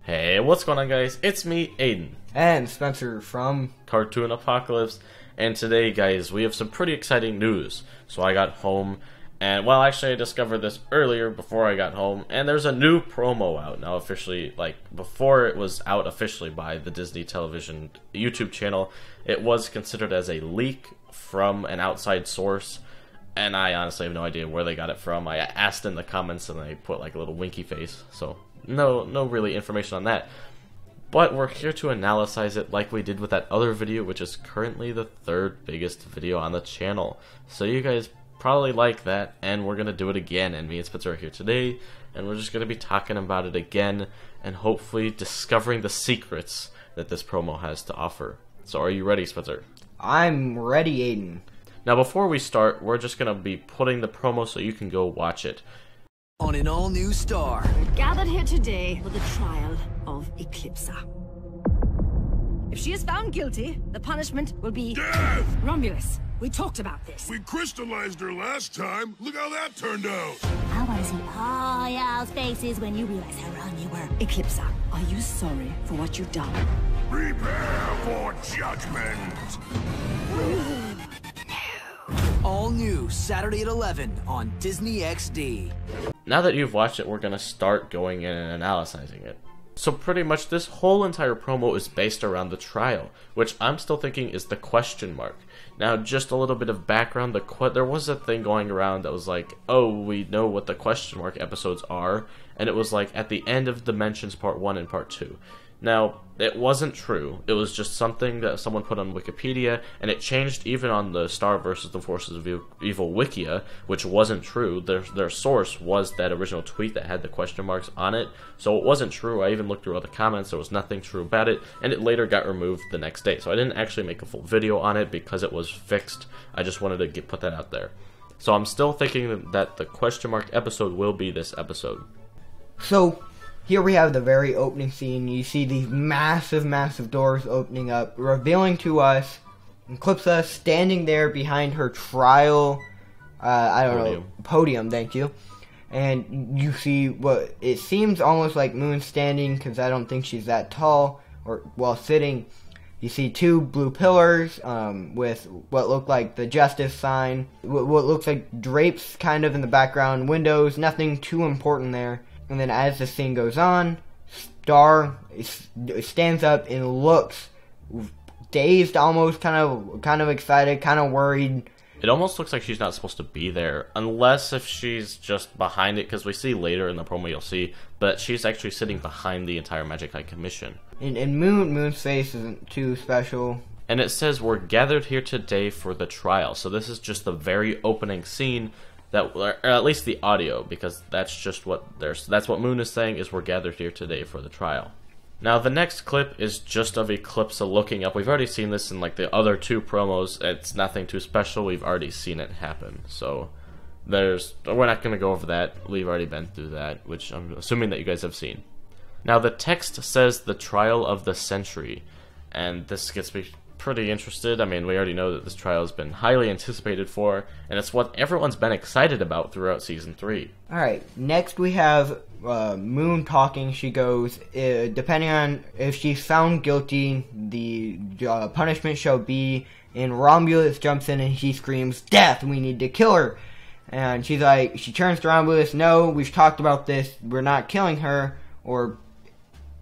Hey, what's going on, guys? It's me, Aiden. And Spencer from Cartoon Apocalypse. And today, guys, we have some pretty exciting news. So I got home, and, well, actually, I discovered this earlier before I got home, and there's a new promo out now officially. Like, before it was out officially by the Disney Television YouTube channel, it was considered as a leak from an outside source. And I honestly have no idea where they got it from. I asked in the comments, and they put, like, a little winky face, so no really information on that. But we're here to analyze it like we did with that other video, which is currently the third biggest video on the channel. So you guys probably like that, and we're going to do it again. And me and Spencer are here today, and we're just going to be talking about it again, and hopefully discovering the secrets that this promo has to offer. So are you ready, Spencer? I'm ready, Aiden. Now before we start, we're just going to be putting the promo so you can go watch it. On an all-new Star. We're gathered here today for the trial of Eclipsa. If she is found guilty, the punishment will be death! Romulus, we talked about this. We crystallized her last time. Look how that turned out. I want to see all y'all's faces when you realize how wrong you were. Eclipsa, are you sorry for what you've done? Prepare for judgment. All new Saturday at 11 on Disney XD. Now that you've watched it, we're going to start going in and analyzing it. So pretty much this whole entire promo is based around the trial, which I'm still thinking is the question mark. Now, just a little bit of background, there was a thing going around that was like, oh, we know what the question mark episodes are, and it was like at the end of Dimensions Part 1 and Part 2. Now, it wasn't true. It was just something that someone put on Wikipedia, and it changed even on the Star versus the Forces of Evil Wikia, which wasn't true. Their source was that original tweet that had the question marks on it, so it wasn't true. I even looked through all the comments. There was nothing true about it, and it later got removed the next day. So I didn't actually make a full video on it because it was fixed. I just wanted to put that out there. So I'm still thinking that the question mark episode will be this episode. So here we have the very opening scene. You see these massive doors opening up, revealing to us Eclipsa standing there behind her trial, podium, thank you. And you see what it seems almost like Moon standing, because I don't think she's that tall, or while sitting. You see two blue pillars with what look like the justice sign, what looks like drapes kind of in the background, windows, nothing too important there. And then as the scene goes on, Star stands up and looks dazed, almost kind of excited, kind of worried. It almost looks like she's not supposed to be there, unless if she's just behind it, because we see later in the promo you'll see, but she's actually sitting behind the entire Magic High Commission. And Moon's face isn't too special. And it says, we're gathered here today for the trial. So this is just the very opening scene, or at least the audio, because that's just that's what Moon is saying, is we're gathered here today for the trial. Now the next clip is just of Eclipsa looking up. We've already seen this in like the other two promos. It's nothing too special. We've already seen it happen. So we're not going to go over that. We've already been through that, which I'm assuming that you guys have seen. Now the text says the trial of the century, and this gets me pretty interested. I mean, we already know that this trial has been highly anticipated for, and it's what everyone's been excited about throughout Season 3. Alright, next we have Moon talking. She goes, depending on if she's found guilty, the punishment shall be, and Romulus jumps in and he screams, death, we need to kill her. And she's like, she turns to Romulus, no, we've talked about this, we're not killing her, or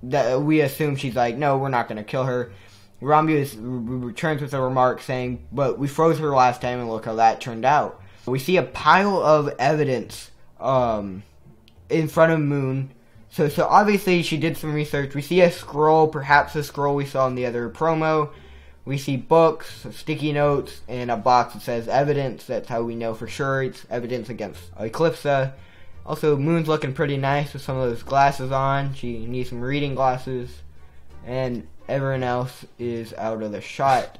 that we assume she's like, no, we're not going to kill her. Romulus returns with a remark saying, but we froze her last time and look how that turned out. We see a pile of evidence in front of Moon. So obviously she did some research. We see a scroll, perhaps a scroll we saw in the other promo. We see books, sticky notes, and a box that says evidence. That's how we know for sure it's evidence against Eclipsa. Also, Moon's looking pretty nice with some of those glasses on. She needs some reading glasses. And everyone else is out of the shot.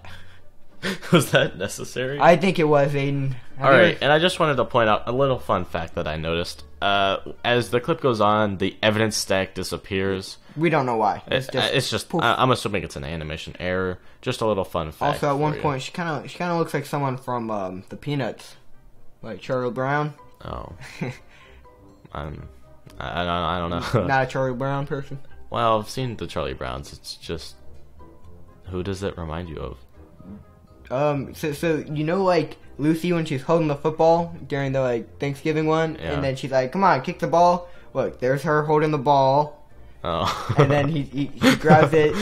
Was that necessary? I think it was, Aiden. Alright, and I just wanted to point out a little fun fact that I noticed. As the clip goes on, the evidence stack disappears. We don't know why. It's just I'm assuming it's an animation error. Just a little fun fact. Also, at one point, she kind of looks like someone from the Peanuts, like Charlie Brown. Oh, I don't know. Not a Charlie Brown person. Well, I've seen the Charlie Browns. It's just, who does it remind you of? So you know, like Lucy when she's holding the football during the like Thanksgiving one, Yeah. and then she's like, "Come on, kick the ball." Look, there's her holding the ball, Oh. and then he grabs it.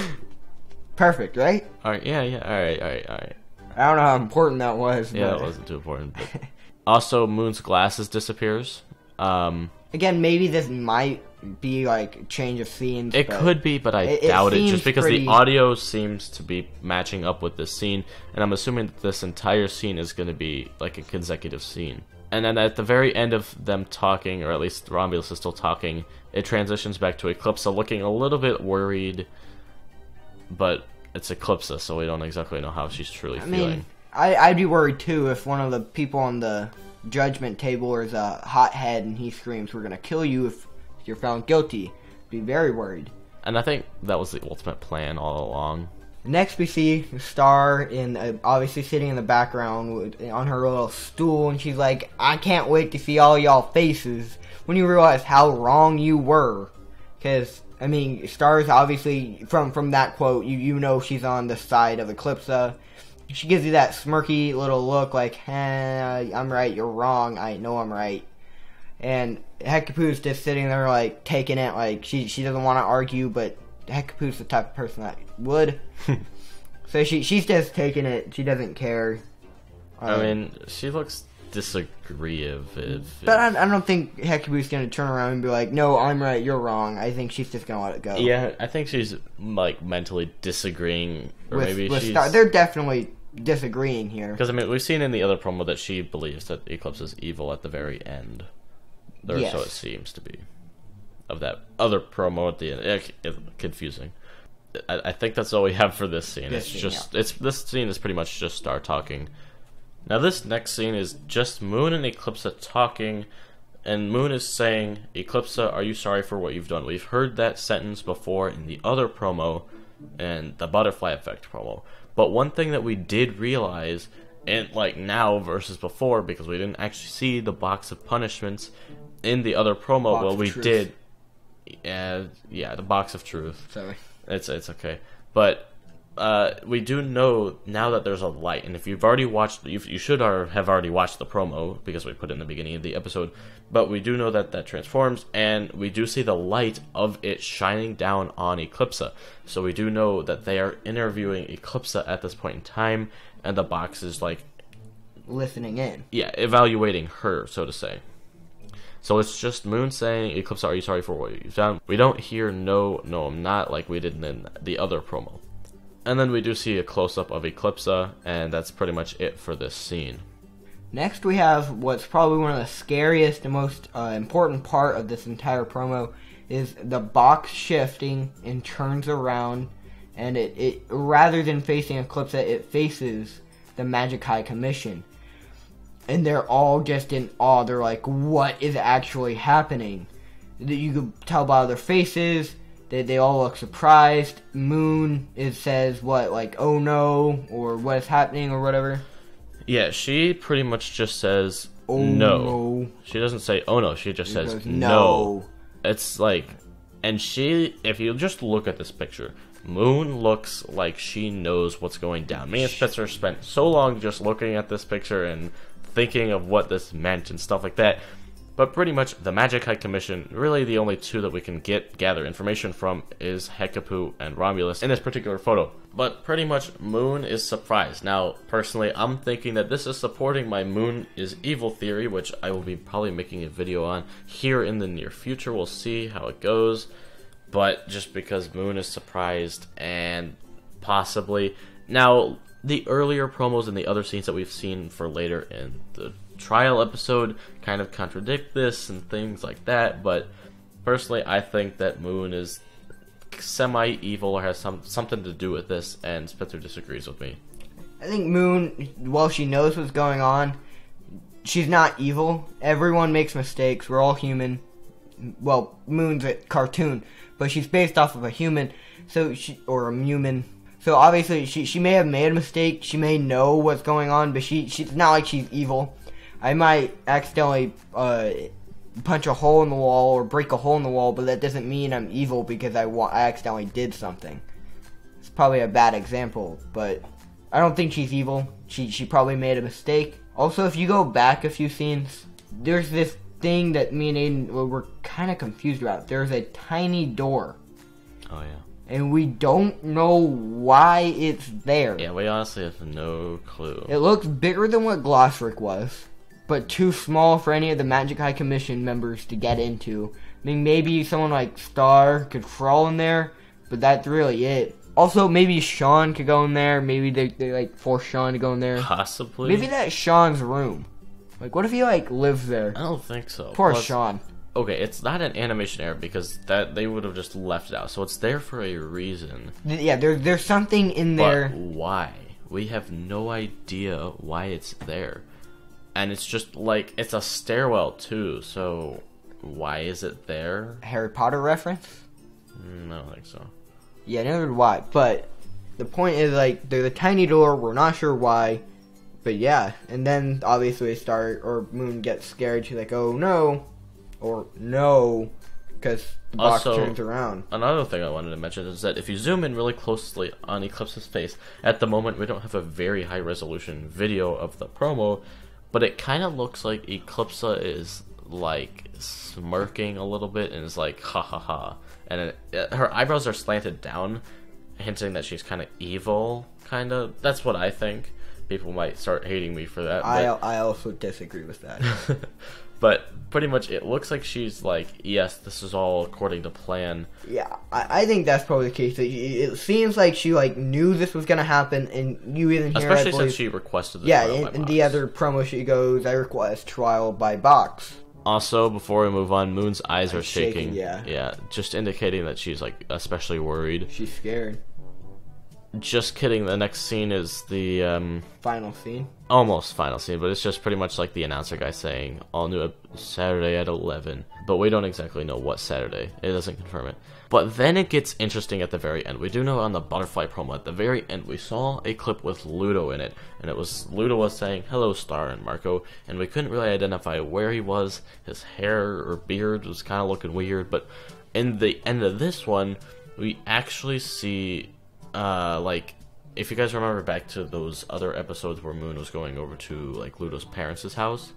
Perfect, right? Alright, yeah, alright. I don't know how important that was. Yeah, but... that wasn't too important. But... Also, Moon's glasses disappears. Again, maybe this might be like change of scenes. It could be, but I doubt it, seems just because pretty... the audio seems to be matching up with this scene, and I'm assuming that this entire scene is going to be like a consecutive scene. And then at the very end of them talking, or at least Romulus is still talking, it transitions back to Eclipsa looking a little bit worried, but it's Eclipsa, so we don't exactly know how she's truly feeling. I'd be worried too if one of the people on the judgment table is a hothead and he screams, "We're gonna kill you if you're found guilty." Be very worried. And I think that was the ultimate plan all along. Next we see Star obviously sitting in the background on her little stool, and she's like, "I can't wait to see all y'all faces when you realize how wrong you were." Because, I mean, Star's obviously, from that quote, you know she's on the side of Eclipsa. She gives you that smirky little look like, I'm right, you're wrong, I know I'm right. And Hecapu's just sitting there like taking it, like she doesn't want to argue, but Hecapu's the type of person that would. So she's just taking it, she doesn't care. I mean, she looks disagreeable. But I don't think Hecapu's going to turn around and be like, "No, I'm right, you're wrong." I think she's just going to let it go. Yeah, I think she's like mentally disagreeing, or maybe she's... Star. They're definitely disagreeing here. Because I mean, we've seen in the other promo that she believes that Eclipse is evil at the very end, or yes. so it seems to be. Of that other promo at the end, it's confusing. I think that's all we have for this scene. This scene is pretty much just Star talking. Now this next scene is just Moon and Eclipsa talking, and Moon is saying, "Eclipsa, are you sorry for what you've done?" We've heard that sentence before in the other promo and the Butterfly Effect promo. But one thing that we did realize, and like now versus before, because we didn't actually see the box of punishments in the other promo, well, we did. Yeah, the box of truth. Sorry. It's okay. But we do know now that there's a light, and if you've already watched, you should have already watched the promo, because we put it in the beginning of the episode, but we do know that transforms, and we do see the light of it shining down on Eclipsa. So we do know that they are interviewing Eclipsa at this point in time, and the box is like... listening in. Yeah, evaluating her, so to say. So it's just Moon saying, "Eclipsa, are you sorry for what you've done?" We don't hear no, I'm not, like we did in the other promo. And then we do see a close-up of Eclipsa, and that's pretty much it for this scene. Next we have what's probably one of the scariest and most important part of this entire promo, is the box shifting and turns around, and it rather than facing Eclipsa, it faces the Magic High Commission. And they're all just in awe. They're like, what is actually happening? You could tell by their faces. They all look surprised. Moon says what, like, "Oh no," or "What is happening," or whatever. Yeah, she pretty much just says, "Oh no." She doesn't say, "Oh no," she just says, "No." It's like, and if you just look at this picture, Moon looks like she knows what's going down. Me and Spencer spent so long just looking at this picture and thinking of what this meant and stuff like that. But pretty much the Magic High Commission, really the only two that we can gather information from is Hecapu and Romulus in this particular photo. But pretty much Moon is surprised. Now, personally, I'm thinking that this is supporting my Moon is evil theory, which I will be probably making a video on here in the near future. We'll see how it goes. But just because Moon is surprised, and possibly... Now, the earlier promos and the other scenes that we've seen for later in the trial episode kind of contradict this and things like that, but personally I think that Moon is semi-evil or has something to do with this, and Spencer disagrees with me. I think Moon, while she knows what's going on, she's not evil. Everyone makes mistakes. We're all human. Well, Moon's a cartoon, but she's based off of a human, or a human. So obviously she may have made a mistake. She may know what's going on, but she's not like she's evil. I might accidentally punch a hole in the wall or break a hole in the wall, but that doesn't mean I'm evil because I accidentally did something. It's probably a bad example, but I don't think she's evil. She probably made a mistake. Also, if you go back a few scenes, there's this thing that me and Aiden were kind of confused about. There's a tiny door. Oh, yeah. And we don't know why it's there. Yeah, we honestly have no clue. It looks bigger than what Glossric was, but too small for any of the Magic High Commission members to get into. I mean, maybe someone like Star could crawl in there, but that's really it. Also, maybe Sean could go in there. Maybe they like force Sean to go in there. Possibly. Maybe that's Sean's room. Like, what if he like lives there? I don't think so. Poor Sean. Okay, it's not an animation error because that they would have just left it out. So it's there for a reason. Yeah, there's something in there. But why? We have no idea why it's there. And it's just like, it's a stairwell too, so why is it there? Harry Potter reference? I don't think so. Yeah, neither do I. But the point is, like, there's a tiny door. We're not sure why. But yeah, and then obviously Moon gets scared. She's like, oh no. Or no, because the box Also, turns around. Another thing I wanted to mention is that if you zoom in really closely on Eclipse's face, at the moment we don't have a very high resolution video of the promo, but it kind of looks like Eclipse is like smirking a little bit and is like ha ha ha, and her eyebrows are slanted down, hinting that she's kind of evil. Kind of. That's what I think. People might start hating me for that. I also disagree with that. But pretty much it looks like she's like, yes, this is all according to plan. Yeah, I think that's probably the case. It seems like she like knew this was gonna happen, and you even hear, especially since she requested the trial by in box. the other promo she goes, I request trial by box. Also, before we move on, Moon's eyes are shaking. Yeah, just indicating that she's like especially worried. She's scared. Just kidding. The next scene is the final scene. Almost final scene, but it's just pretty much like the announcer guy saying all new Saturday at 11. But we don't exactly know what Saturday. It doesn't confirm it. But then it gets interesting at the very end. We do know on the butterfly promo at the very end we saw a clip with Ludo in it, and Ludo was saying hello Star and Marco, and we couldn't really identify where he was. His hair or beard was kind of looking weird, but in the end of this one, we actually see like, if you guys remember back to those other episodes where Moon was going over to like Ludo's parents' house,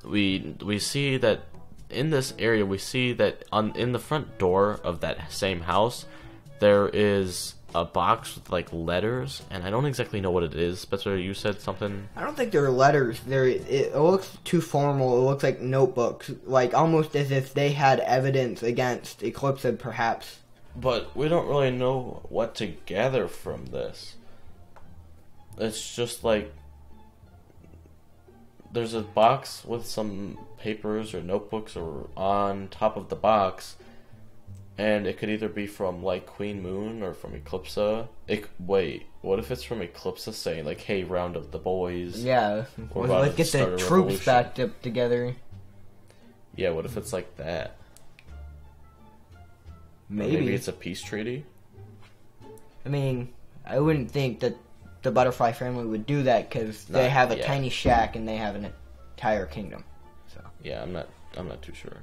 we see that in this area we see that in the front door of that same house there is a box with like letters, and I don't exactly know what it is. Spencer, you said something. I don't think they're letters. It looks too formal. It looks like notebooks, like almost as if they had evidence against Eclipse, perhaps. But we don't really know what to gather from this. It's just like there's a box with some papers or notebooks or on top of the box, and it could either be from like Queen Moon or from Eclipse. Wait, what if it's from Eclipse saying like, "Hey, round up the boys"? Yeah, let's get the troops back up together. Yeah, what if it's like that? Maybe it's a peace treaty. I mean, I wouldn't think that the Butterfly family would do that because they have a tiny shack and they have an entire kingdom. So yeah, I'm not too sure.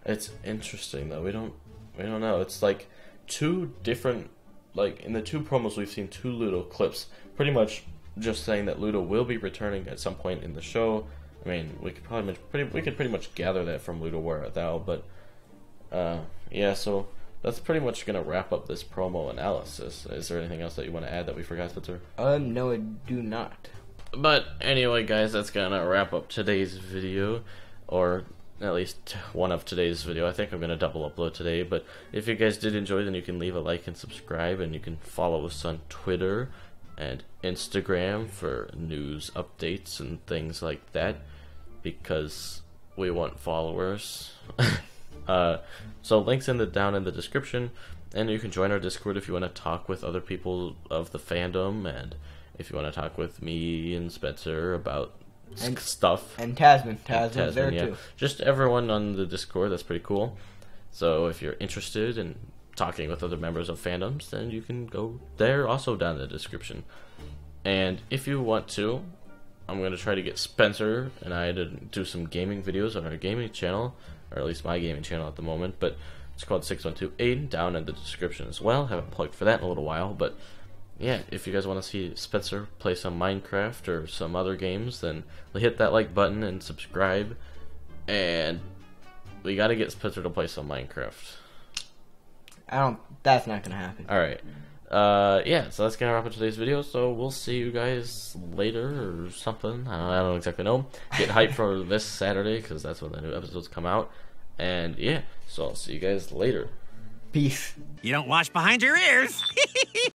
It's interesting though. We don't know. It's like two different, like in the two promos we've seen two Ludo clips, pretty much just saying that Ludo will be returning at some point in the show. I mean, we could pretty much gather that from Ludo Where Art Thou, but yeah. So that's pretty much going to wrap up this promo analysis. Is there anything else that you want to add that we forgot, Spencer? No, I do not. But anyway, guys, that's going to wrap up today's video, or at least one of today's video. I think I'm going to double upload today, but if you guys did enjoy, then you can leave a like and subscribe, and you can follow us on Twitter and Instagram for news updates and things like that, because we want followers. So links down in the description, and you can join our Discord if you want to talk with other people of the fandom, and if you want to talk with me and Spencer about stuff. And Tasman's there yeah. too. Just everyone on the Discord, that's pretty cool. So if you're interested in talking with other members of fandoms, then you can go there, also down in the description. And if you want to, I'm going to try to get Spencer and I to do some gaming videos on our gaming channel. or at least my gaming channel at the moment, but it's called 6128, down in the description as well. Haven't plugged for that in a little while, but yeah, if you guys want to see Spencer play some Minecraft or some other games, then hit that like button and subscribe, and we gotta get Spencer to play some Minecraft. That's not gonna happen. Alright. Yeah, so that's gonna wrap up today's video, so we'll see you guys later or something. I don't exactly know. Get hyped for this Saturday, because that's when the new episodes come out. And yeah, so I'll see you guys later. Peace. You don't wash behind your ears.